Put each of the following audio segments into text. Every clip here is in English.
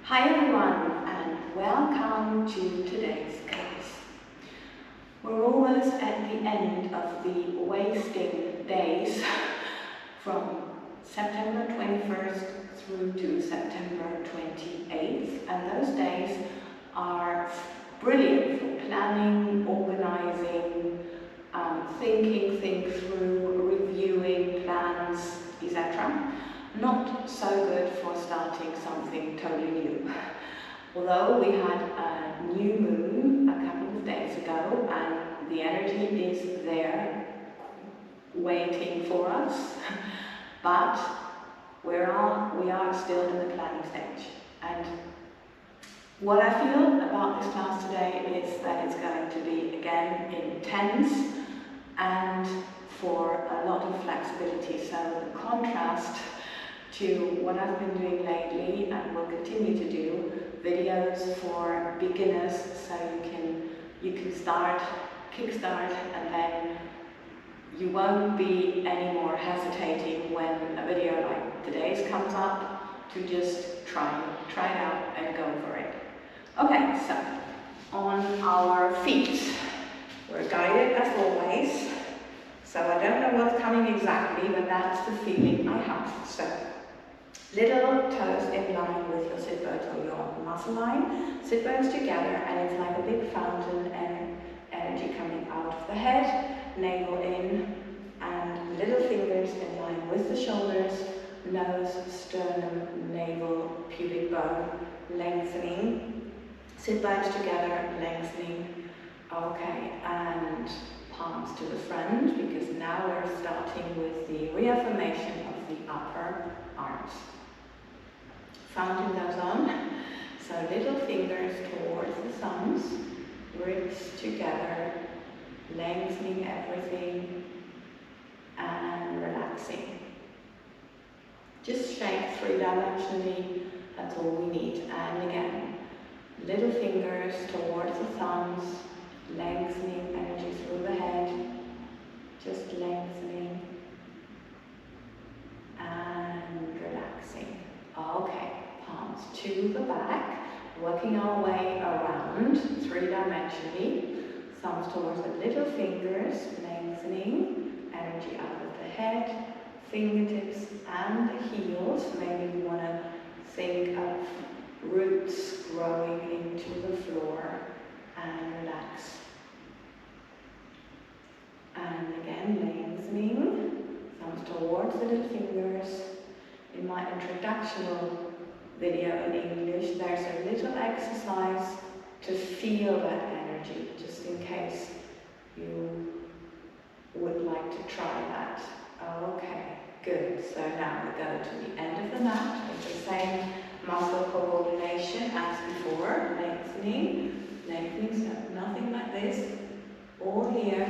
Hi everyone, and welcome to today's class. We're almost at the end of the wasting days from September 21st through to September 28th, and those days are brilliant for planning, organizing, thinking things through, reviewing plans, etc. Not so good for starting something totally new. Although we had a new moon a couple of days ago and the energy is there waiting for us, but we are still in the planning stage. And what I feel about this class today is that it's going to be again intense and for a lot of flexibility. So the contrast to what I've been doing lately and will continue to do, videos for beginners, so you can kickstart, and then you won't be any more hesitating when a video like today's comes up to just try it out and go for it. Okay, so on our feet, we're guided as always. So I don't know what's coming exactly, but that's the feeling I have. So little toes in line with your sit bones or your muscle line. Sit bones together, and it's like a big fountain and energy coming out of the head, navel in, and little fingers in line with the shoulders, nose, sternum, navel, pubic bone, lengthening. Sit bones together, lengthening. Okay, and palms to the front, because now we're starting with the reaffirmation of the upper arms. Fountain goes on, so little fingers towards the thumbs, ribs together, lengthening everything and relaxing. Just shake three-dimensionally, that's all we need. And again, little fingers towards the thumbs, lengthening energy through the head, just lengthening and relaxing. Okay, palms to the back, working our way around three-dimensionally, thumbs towards the little fingers, lengthening energy out of the head, fingertips and the heels. Maybe you want to think of roots growing into the floor, and relax. And again, lengthening, thumbs towards the little fingers. In my introductional video in English, there's a little exercise to feel that energy, just in case you would like to try that. Okay, good. So now we go to the end of the mat with the same muscle coordination as before, lengthening, so nothing like this, all here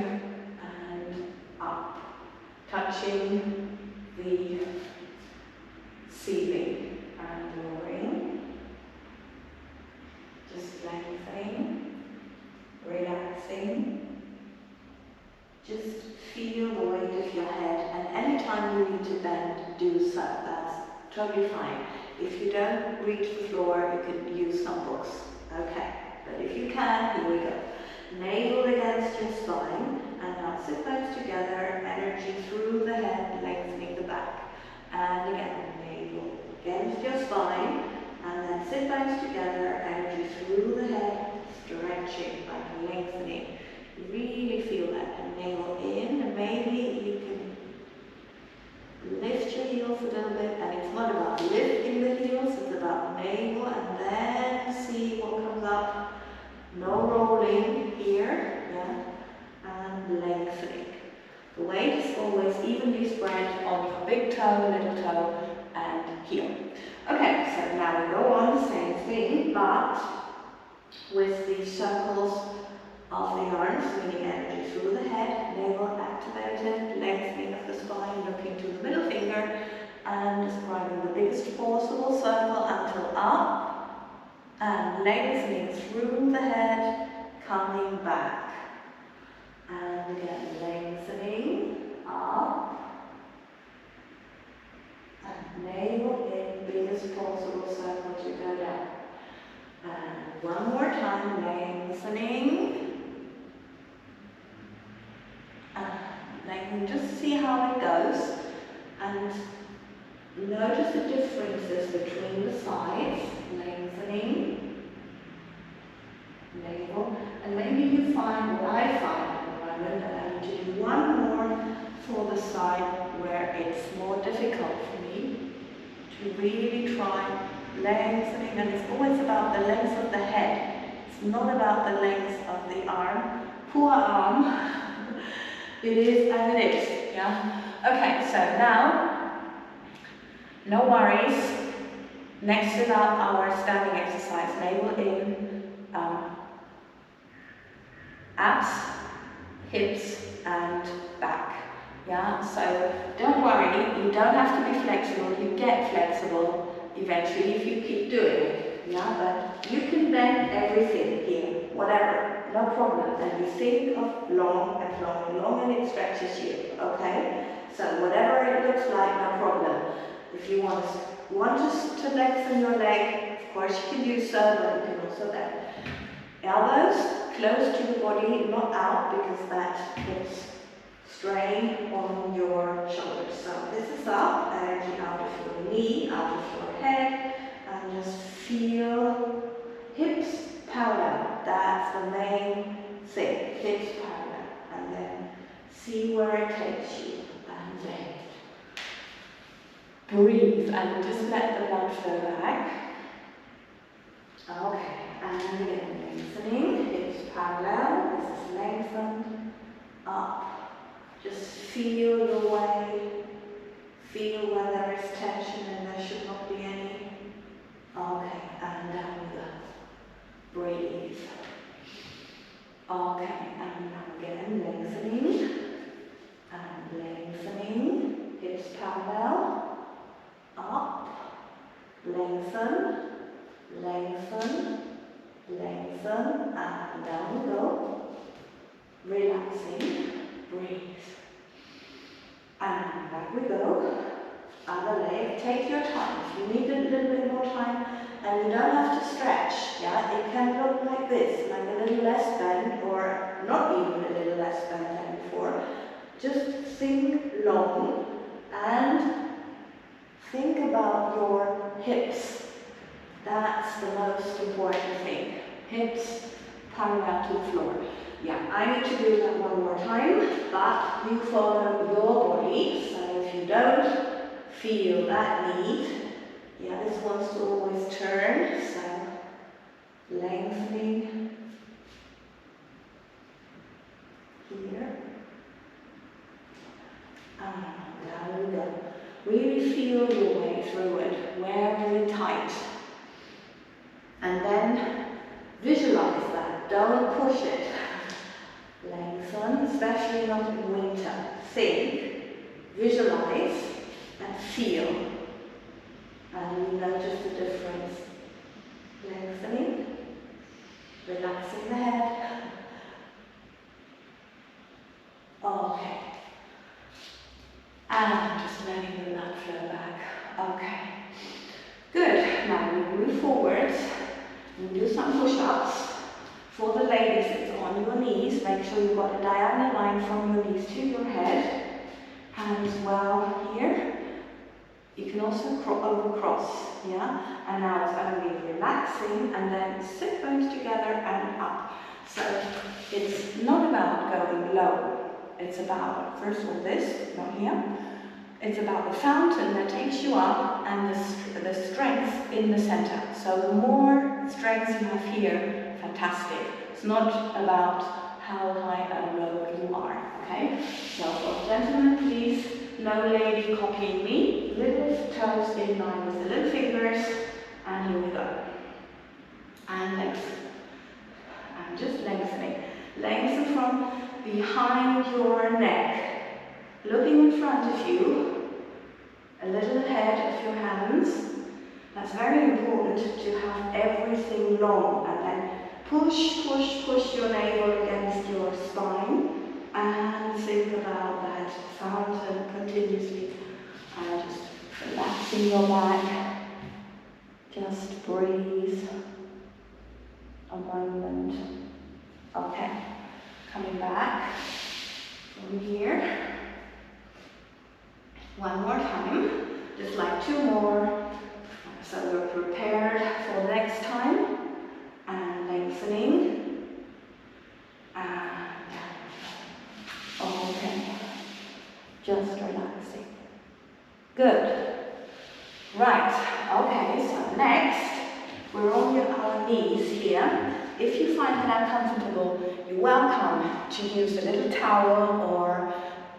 and up, touching the ceiling and lowering, just lengthening, relaxing, just feel the weight of your head, and anytime you need to bend, do so, that's totally fine. If you don't reach the floor, you can use some books, okay, but if you can, here we go. Navel against your spine, and now sit bones together, energy through the head, lengthening the back. And again, navel against your spine, and then sit bones together, energy through the head, stretching, like lengthening. Really feel that, and navel in, and maybe you can lift your heels a little bit, and it's not about lifting the heels, it's about navel, and then see what comes up. No rolling here, yeah, and lengthening. The weight is always evenly spread on your big toe, little toe, and heel. Okay, so now we go on the same thing, but with the circles of the arms, bringing energy through the head, navel activated, lengthening of the spine, looking to the middle finger, and describing the biggest possible circle until up, and lengthening through the head, coming back. And again, lengthening up, and navel in, biggest possible circle to go down. And one more time, lengthening. And just see how it goes. And notice the differences between the sides. Lengthening. Navel. And maybe you find what I find at the moment, that I need to do one more for the side where it's more difficult for me to really try lengthening, and it's always about the length of the head. It's not about the length of the arm. Poor arm. It is as it is, yeah? Okay, so now, no worries. Next is our standing exercise. Navel in, abs, hips, and back. Yeah, so don't worry, you don't have to be flexible. You get flexible eventually if you keep doing it. Yeah, but you can bend everything here, whatever, no problem. And you think of long and long and long, and it stretches you, okay? So whatever it looks like, no problem. If you want to lengthen your leg, of course you can do so, but you can also bend. Elbows close to the body, not out, because that puts strain on your shoulders. So this is up, energy out of your knee, out of your head, and just feel hips parallel. That's the main thing, hips parallel. And then see where it takes you, and then breathe, and just let the blood flow back. Okay, and again, lengthening, hips parallel, this is lengthened, up. Just feel your way, feel where there is tension and there should not be any. Okay, and down we go. Breathe. Okay, and now again, lengthening, and lengthening, hips parallel, up, lengthen, lengthen, lengthen, and down we go. Relaxing, breathe. And back we go. Other leg, take your time. If you need a little bit more time, and you don't have to stretch, yeah, it can look like this, like a little less bend, or not even a little less bend than before. Just think long, and think about your hips. That's the most important thing. Hips parallel to the floor. Yeah, I need to do that one more time, but you follow your body. So if you don't feel that need, yeah, this wants to always turn. So lengthening here, and down we go. Really feel your way through it, very tight, and then visualize that. Don't push it. Lengthen, especially not in winter. Think, visualize, and feel. And you notice the difference. Lengthening, relaxing the head. Okay. And just letting the blood flow back. Okay. Good. Now we move forward. We do some push-ups. For the ladies, it's on your knees. Make sure you've got a diagonal line from your knees to your head. Hands well here. You can also overcross, yeah? And now it's only relaxing, and then sit bones together and up. So it's not about going low. It's about, first of all, this, not here. It's about the fountain that takes you up, and the strength in the center. So the more strength you have here, fantastic. It's not about how high and low you are, okay? So for gentlemen, please, no lady copying me. Little toes in line with the little fingers, and here we go. And lengthen. And just lengthening. Lengthen from behind your neck. Looking in front of you, a little ahead of your hands. That's very important to have everything long, and then push, push, push your navel against your spine, and think about that fountain continuously, and just relaxing your back. Just breathe. a moment. Okay, coming back from here. One more time, just like 2 more. So we're prepared for the next time. And lengthening. And okay, just relaxing. Good. Right, okay, so next, we're on our knees here. If you find that uncomfortable, you're welcome to use a little towel or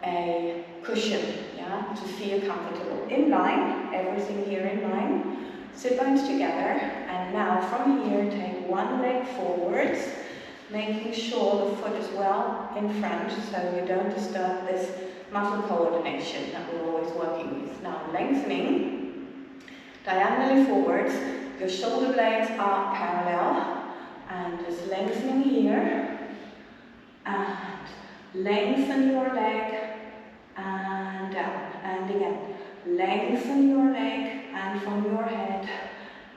a cushion, yeah, to feel comfortable. In line, everything here in line. Sit bones together, and now from here, take one leg forwards, making sure the foot is well in front so you don't disturb this muscle coordination that we're always working with. Now lengthening, diagonally forwards, your shoulder blades are parallel, and just lengthening here, and lengthen your leg, and down, and again. Lengthen your leg, and from your head,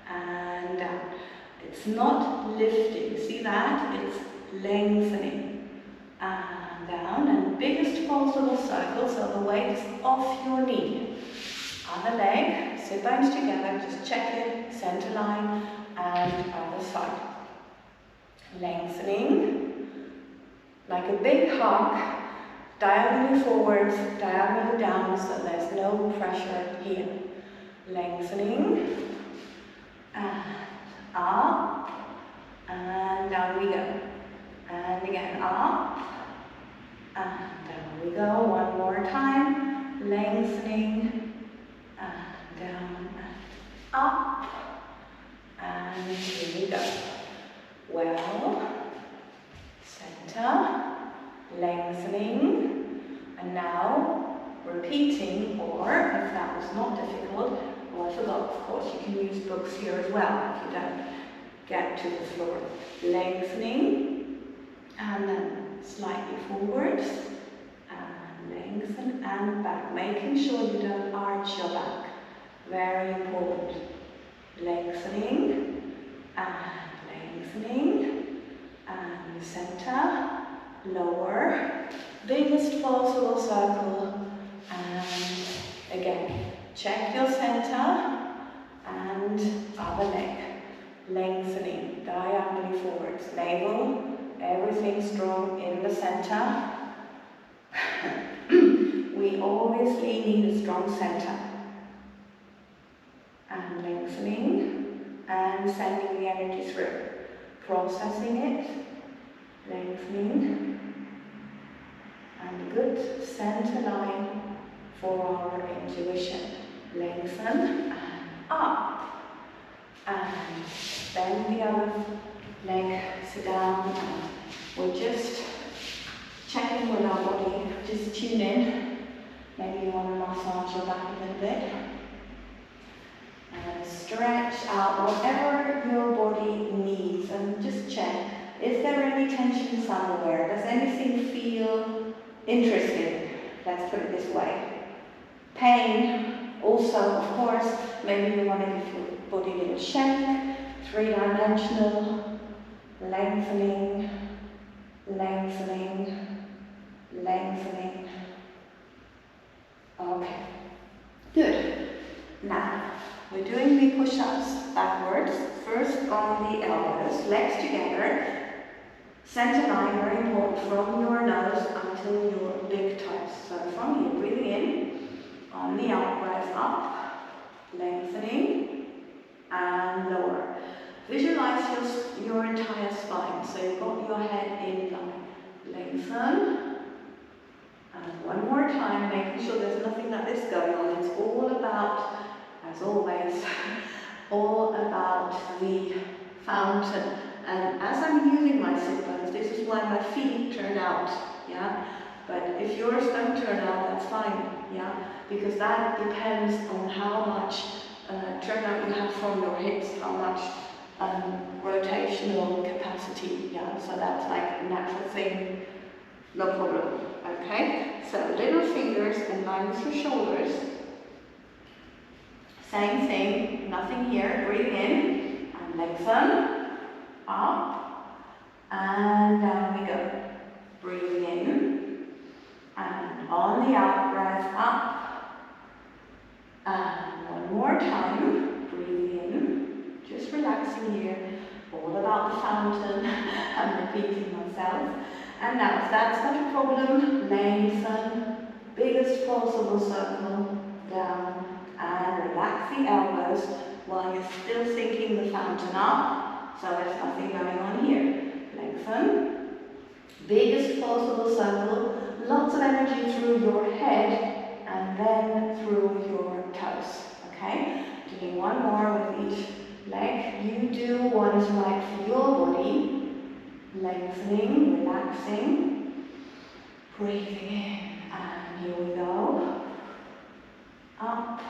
and down. It's not lifting, see that? It's lengthening, and down, and biggest possible circle, so the weight is off your knee. Other leg, sit bones together, just check it, center line, and other side. Lengthening, like a big hug, diagonally forwards, diagonally down, so there's no pressure here. Lengthening, and up, and down we go. And again, up, and down we go. One more time. Lengthening, and down, and up, and here we go. Well, center, lengthening, and now repeating, or if that was not difficult, or I forgot, of course, you can use books here as well if you don't get to the floor. Lengthening, and then slightly forwards, and lengthen and back, making sure you don't arch your back. Very important. Lengthening, and lengthening, and center, lower, biggest possible circle, and again, check your center, and other leg, lengthening, diagonally forwards, navel, everything strong in the center. We obviously need a strong center. And lengthening, and sending the energy through, processing it, lengthening, and good center line for our intuition. Lengthen, and up, and bend the other leg, sit down, and we're just checking with our body, just tune in. Maybe you want to massage your back a little bit. And stretch out whatever your body needs, and just check, is there any tension somewhere? Does anything feel interesting? Let's put it this way. Pain, also, of course, maybe you want to give your body a little shake, 3-dimensional, lengthening, lengthening, lengthening. Okay, good. Now, we're doing the push-ups backwards, first on the elbows, legs together, center line, very important, from your nose until your big toes. So from here, breathing in, on the out breath up, lengthening, and lower. Visualize your entire spine, so you've got your head in line. Lengthen, and one more time, making sure there's nothing like this going on. It's all about, as always, all about the fountain. And as I'm using my sit bones, this is why my feet turn out, yeah? But if yours don't turn out, that's fine, yeah? Because that depends on how much turnout you have from your hips, how much rotational capacity, yeah? So that's like a natural thing, no problem, okay? So little fingers in line with your shoulders. Same thing, nothing here, breathe in, and lengthen, up, and down we go. Breathing in, and on the out breath, up, and one more time, breathing in, just relaxing here, all about the fountain, I'm repeating myself, and now if that's not a problem, lengthen, biggest possible circle, down, and relax the elbows while you're still sinking the fountain up, so there's nothing going on here. Lengthen, biggest possible circle, lots of energy through your head and then through your toes, okay? Doing one more with each leg. You do what is right for your body, lengthening, relaxing, breathing in, and here we go. Up,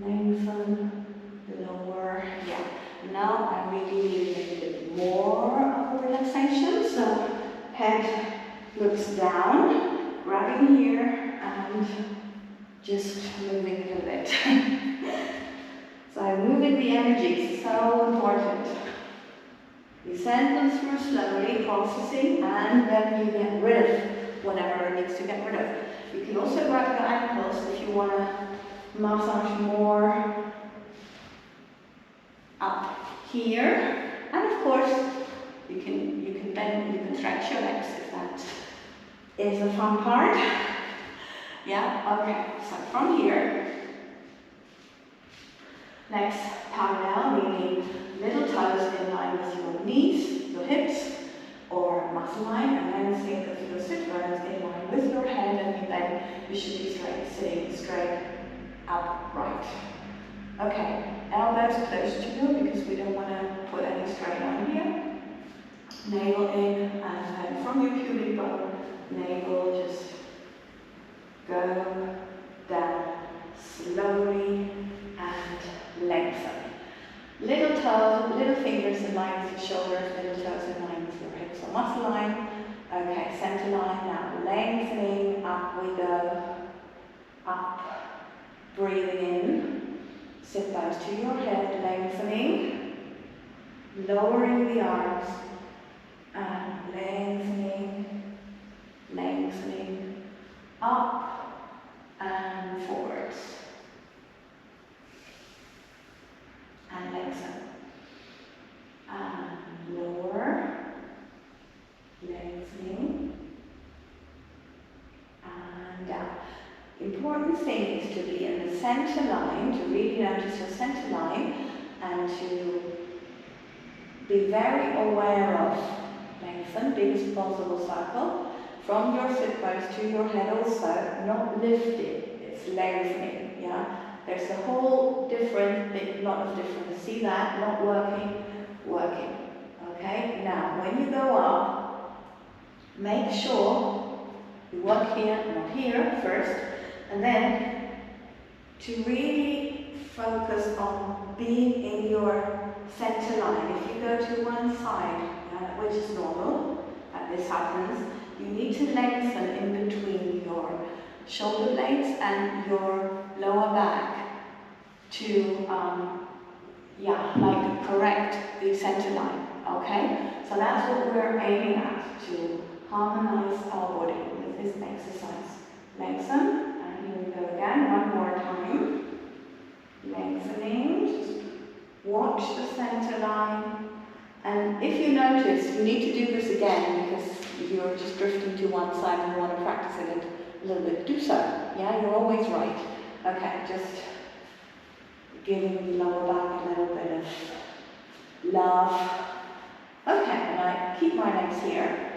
lengthen, lower, yeah. Now I really need a little bit more of a relaxation, so head looks down, grabbing here and just moving a little bit. So moving the energy is so important. You send them through slowly, processing, and then you get rid of whatever it needs to get rid of. You can also grab your ankles if you want to massage more up here, and of course you can bend, you can stretch your legs if that is a fun part. Yeah, okay, so from here, legs parallel, meaning little toes in line with your knees, your hips, or muscle line, and then think of your sit bones in line with your head, and then you should be straight, sitting straight upright. Okay, elbows close to you because we don't want to put any strain on here. Navel in, and then from your pubic bone, navel just go down slowly and lengthen. Little toe, little fingers in line with your shoulders, little toes in line with your hips or muscle line. Okay, center line, now lengthening, up we go, up, breathing in, sit bones to your head, lengthening, lowering the arms, and lengthening, lengthening, up and forwards, and lengthen, and lower, lengthening, and down. Important thing is to be in the center line, to really notice your center line, and to be very aware of lengthen, biggest possible circle, from your sit bones to your head also, not lifted, it's lengthening, yeah? There's a whole different, big lot of difference. See that? Not working, working, okay? Now, when you go up, make sure you work here, not here first, and then to really focus on being in your center line. If you go to one side, which is normal, that this happens, you need to lengthen in between your shoulder blades and your lower back to, like correct the center line, okay? So that's what we're aiming at, to harmonize our body with this exercise. Lengthen, and here we go again, one more time. Lengthening, just watch the center line. And if you notice, you need to do this again because you're just drifting to one side and you want to practice it a little bit. Do so, yeah, you're always right. Okay, just giving the lower back a little bit of love. Okay, and I keep my legs here.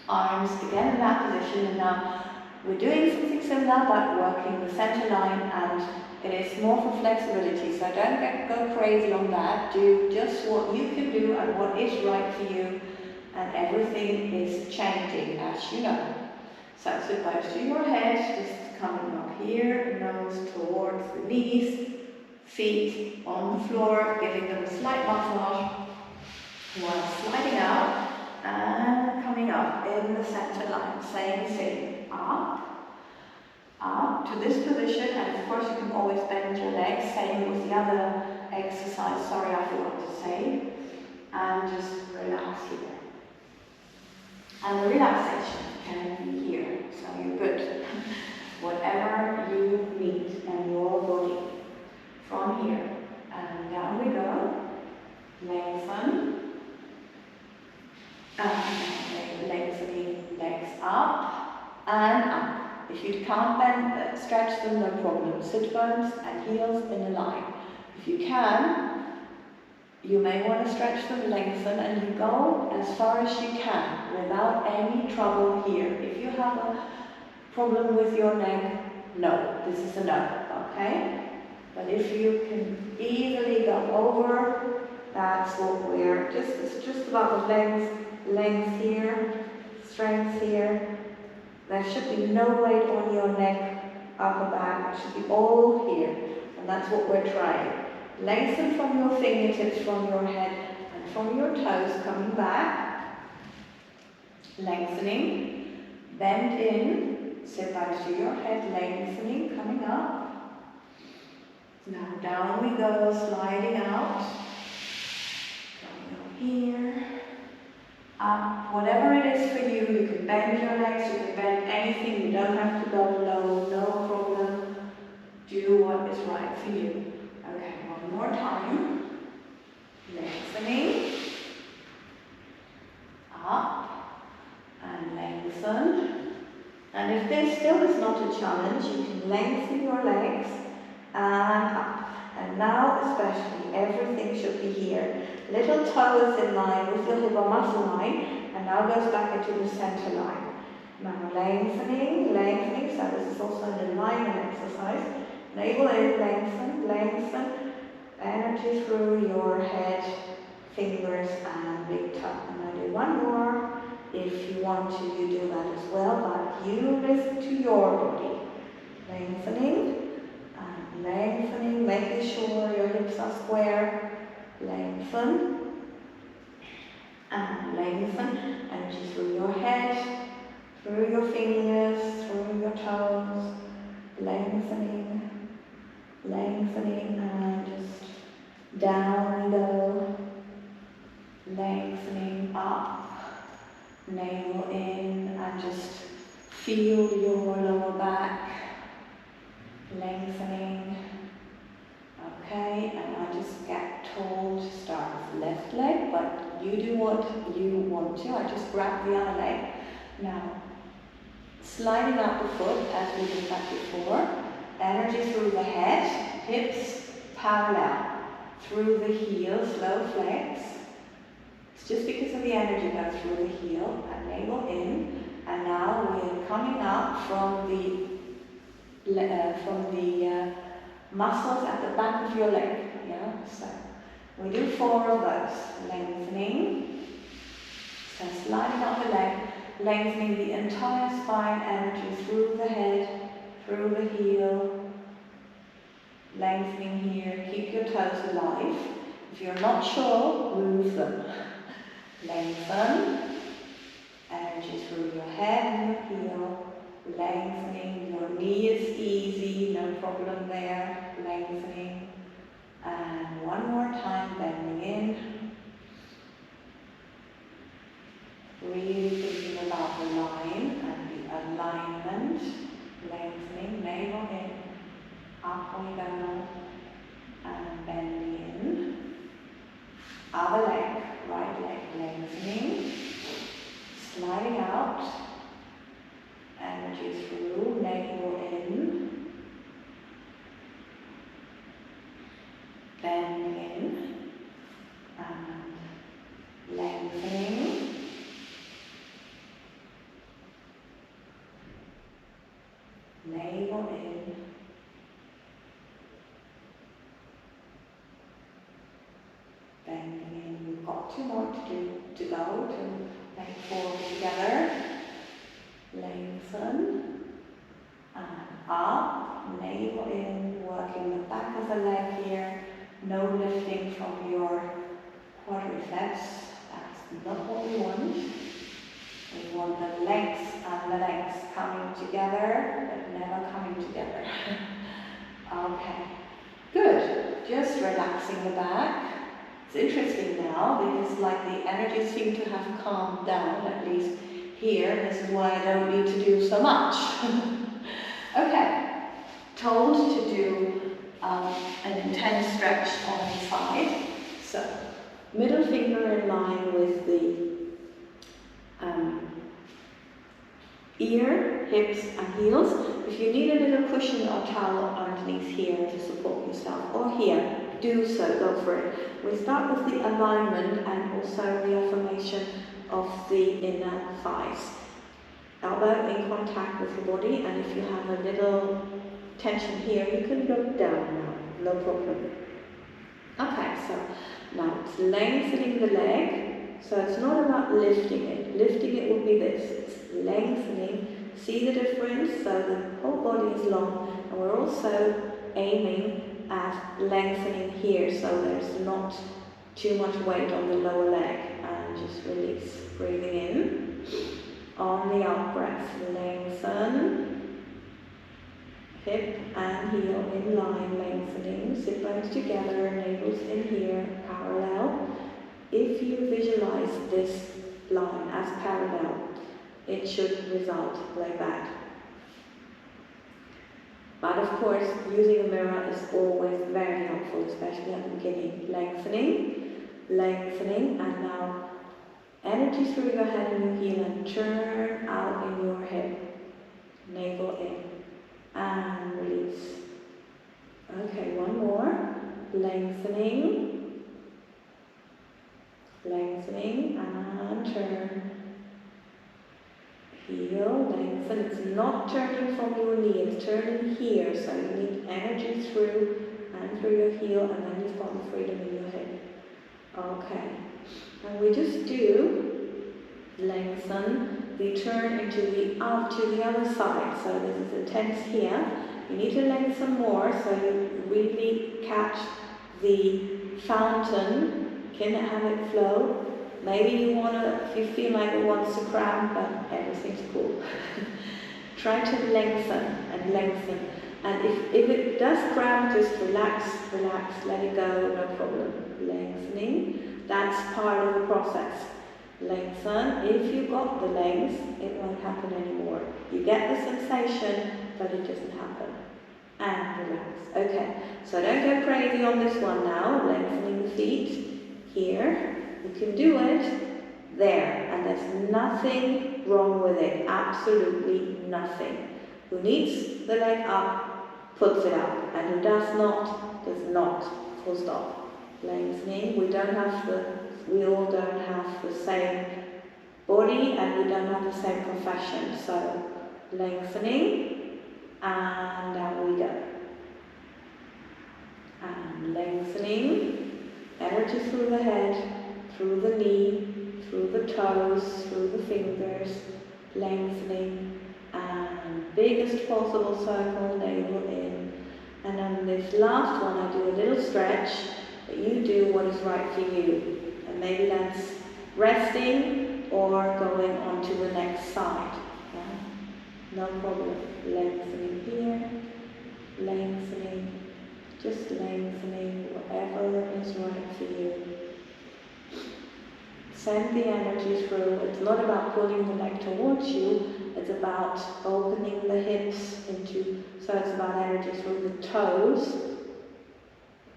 Arms again in that position, and now we're doing something similar but working the center line, and it is more for flexibility, so don't go crazy on that. Do just what you can do and what is right for you, and everything is changing, as you know. So sit bones to your head, just coming up here, nose towards the knees, feet on the floor, giving them a slight massage while sliding out and coming up in the center line. Same thing, up to this position, and of course you can always bend your legs, same with the other exercise, sorry I forgot to say. and just relax here. And the relaxation can be here, so you're good. Whatever you need in your body. From here, and down we go. Lengthen. And lengthening legs up and up. If you can't bend, stretch them, no problem. Sit bones and heels in a line. If you can, you may want to stretch them, lengthen, and you go as far as you can without any trouble here. If you have a problem with your neck, no, this is a no, okay? But if you can easily go over, that's what we're it's just about the length here, strength here. There should be no weight on your neck, upper back. It should be all here, and that's what we're trying. Lengthen from your fingertips, from your head, and from your toes coming back. Lengthening, bend in, sit back to your head, lengthening, coming up. Now down we go, sliding out. Coming up here. Up. Whatever it is for you, you can bend your legs, you can bend anything, you don't have to go low, no problem. Do what is right for you. Okay, one more time. Lengthening. Up. And lengthen. And if this still is not a challenge, you can lengthen your legs and up. And now especially, everything should be here. Little toe is in line with your hip or muscle line, and now goes back into the center line. Now lengthening, so this is also an alignment exercise. Navel in, lengthen, energy through your head, fingers and big toe. And I do one more. If you want to, you do that as well, but you listen to your body. Lengthening. Lengthening, making sure your hips are square. Lengthen. And lengthen. Energy through your head, through your fingers, through your toes. Lengthening, and just down we go. Lengthening up. Navel in, and just feel your lower back. Lengthening. Okay, and I just get told to start with the left leg, but you do what you want to. I just grab the other leg. Now, sliding out the foot as we did that before. Energy through the head, hips parallel. Through the heel, slow flex. It's just because of the energy goes through the heel, and navel in. And now we're coming up from the muscles at the back of your leg. Yeah, so we do 4 of those. Lengthening, so sliding up the leg, lengthening the entire spine, energy through the head, through the heel, lengthening here. Keep your toes alive. If you're not sure, move them. Lengthen, energy through your head and your heel. Lengthening, your knee is easy, no problem there. Lengthening, and one more time, bending in. Really thinking about the line and the alignment. Lengthening, navel in, up we go, and bending in. Other leg, right leg, lengthening, sliding out. Energy through, navel in, bending in, and lengthening, navel in, bending in. We've got 2 more to go to make 4 together. Lengthen, and up, navel in, working the back of the leg here, no lifting from your quadriceps, that's not what we want. We want the legs and the legs coming together, but never coming together. Okay, good, just relaxing the back, It's interesting now because like the energy seems to have calmed down, at least here. This is why I don't need to do so much. Okay, told to do an intense stretch on the side. So, middle finger in line with the ear, hips and heels. If you need a little cushion or towel underneath here to support yourself, or here, do so, go for it. We start with the alignment and also reaffirmation of the inner thighs. Elbow in contact with your body, and if you have a little tension here, you can look down now, no problem. Okay, so now it's lengthening the leg. So it's not about lifting it. Lifting it would be this. It's lengthening. See the difference? So the whole body is long, and we're also aiming at lengthening here, so there's not too much weight on the lower leg. And just release. Breathing in. On the out breath, lengthen. Hip and heel in line, lengthening. Sit bones together, navel's in here, parallel. If you visualize this line as parallel, it should result like that. But of course, using a mirror is always very helpful, especially at the beginning. Lengthening, lengthening, and now energy through your head and your heel and turn out in your hip. Navel in and release. Okay, one more. Lengthening, lengthening and turn. Heel, lengthen. It's not turning from your knee, it's turning here. So you need energy through and through your heel, and then you've got the freedom in your hip. Okay. And we just do lengthen, we turn into the out to the other side. So this is intense here. You need to lengthen more so you really catch the fountain, can have it flow. Maybe you want to, if you feel like it wants to cramp, but everything's cool. Try to lengthen and lengthen. And if it does cramp, just relax, relax, let it go, no problem. Lengthening, that's part of the process. Lengthen, if you got the length, it won't happen anymore. You get the sensation, but it doesn't happen. And relax. Okay, so don't go crazy on this one now. Lengthening the feet here. You can do it there, and there's nothing wrong with it. Absolutely nothing. Who needs the leg up, puts it up, and who does not, does not. Full stop. Lengthening. We all don't have the same body, and we don't have the same profession. So lengthening, and down we go. And lengthening, energy through the head, through the knee, through the toes, through the fingers, lengthening, and biggest possible circle, navel in. And on this last one, I do a little stretch, but you do what is right for you. And maybe that's resting or going on to the next side. Yeah? No problem. Lengthening here, lengthening, just lengthening, whatever is right for you. Send the energy through. It's not about pulling the leg towards you, it's about opening the hips into, so it's about energy through the toes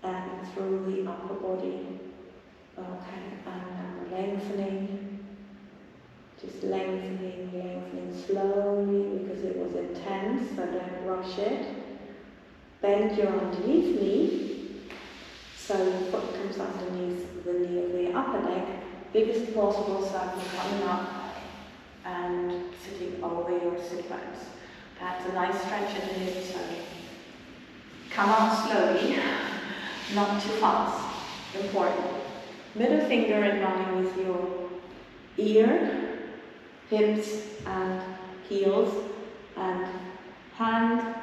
and through the upper body. Okay, and lengthening, just lengthening, lengthening slowly because it was intense, so don't rush it. Bend your underneath knee, so your foot comes underneath the knee of the upper leg. Biggest possible circle coming up and sitting over your sit bones. That's a nice stretch in the hips, so come up slowly, not too fast. Important. Middle finger in line with your ear, hips and heels, and hand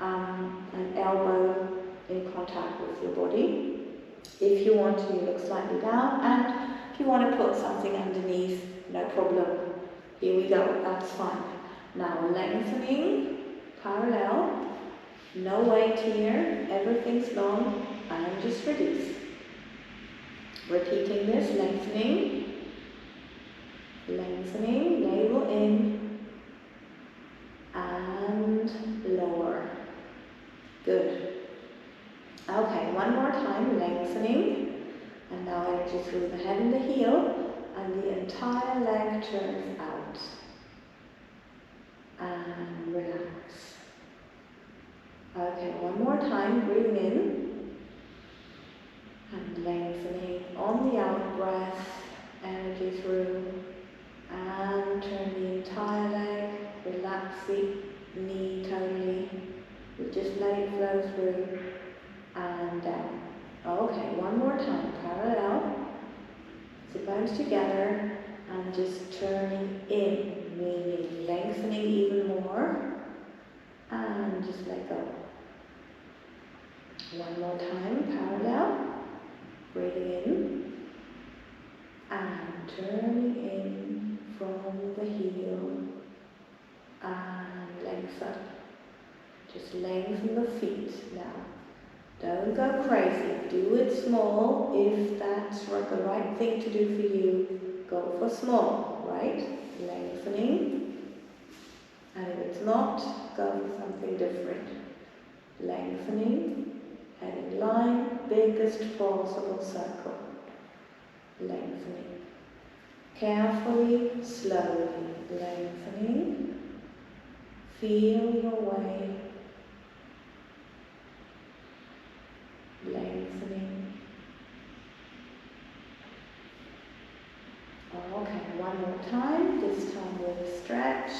and elbow in contact with your body. If you want to, you look slightly down, and if you want to put something underneath, no problem. Here we go, that's fine. Now lengthening, parallel, no weight here, everything's long, and just release. Repeating this, lengthening, lengthening, navel in, and lower. Good. Okay, one more time, lengthening, and now energy through the head and the heel, and the entire leg turns out. And relax. Okay, one more time, breathing in, and lengthening on the out breath, energy through, and turn the entire leg, relax the knee totally, you just let it flow through, and down. Okay, one more time, parallel, sit bones together, and just turning in, meaning lengthening even more, and just let go. One more time, parallel, breathing in, and turning in from the heel, and lengthen. Just lengthen the feet now. Don't go crazy, do it small. If that's the right thing to do for you, go for small, right? Lengthening. And if it's not, go for something different. Lengthening, head in line, biggest possible circle. Lengthening. Carefully, slowly, lengthening. Feel your way. Lengthening. Okay, one more time, this time with a stretch.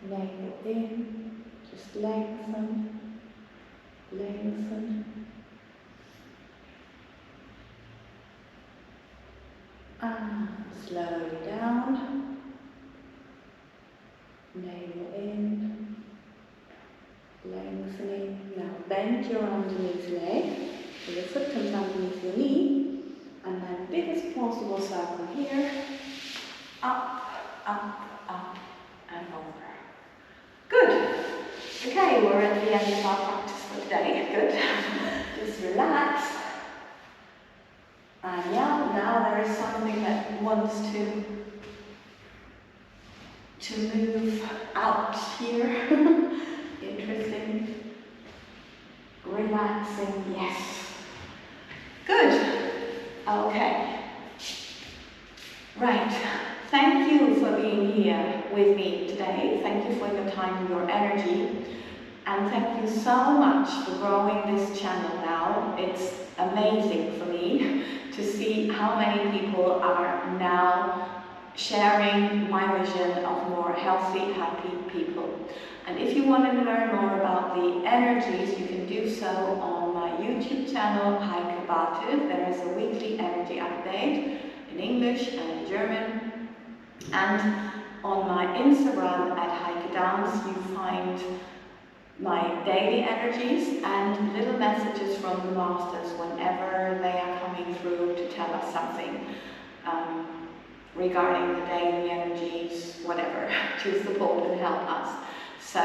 Navel in, just lengthen, lengthen. And slowly down. Navel in, lengthening. Now bend your underneath leg, so your foot comes underneath your knee, and then biggest possible circle here, up, up, up, and over. Good. Okay, we're at the end of our practice for today. Good. Just relax. And yeah, now there is something that wants to move out here. Interesting. Relaxing, yes. Good. Okay. Right. Thank you for being here with me today. Thank you for your time and your energy. And thank you so much for growing this channel now. It's amazing for me to see how many people are now sharing my vision of more healthy, happy people. And if you want to learn more about the energies, you can do so on my YouTube channel, Heike Bartelt. There is a weekly energy update in English and in German. And on my Instagram at Heike Downs, you find my daily energies and little messages from the masters whenever they are coming through to tell us something regarding the daily energies, whatever, to support and help us. So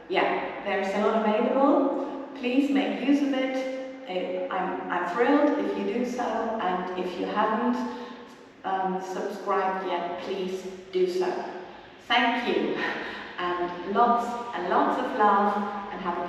yeah, there's a lot available. Please make use of it. I'm thrilled if you do so, and if you haven't subscribed yet, please do so. Thank you, and lots of love, and have a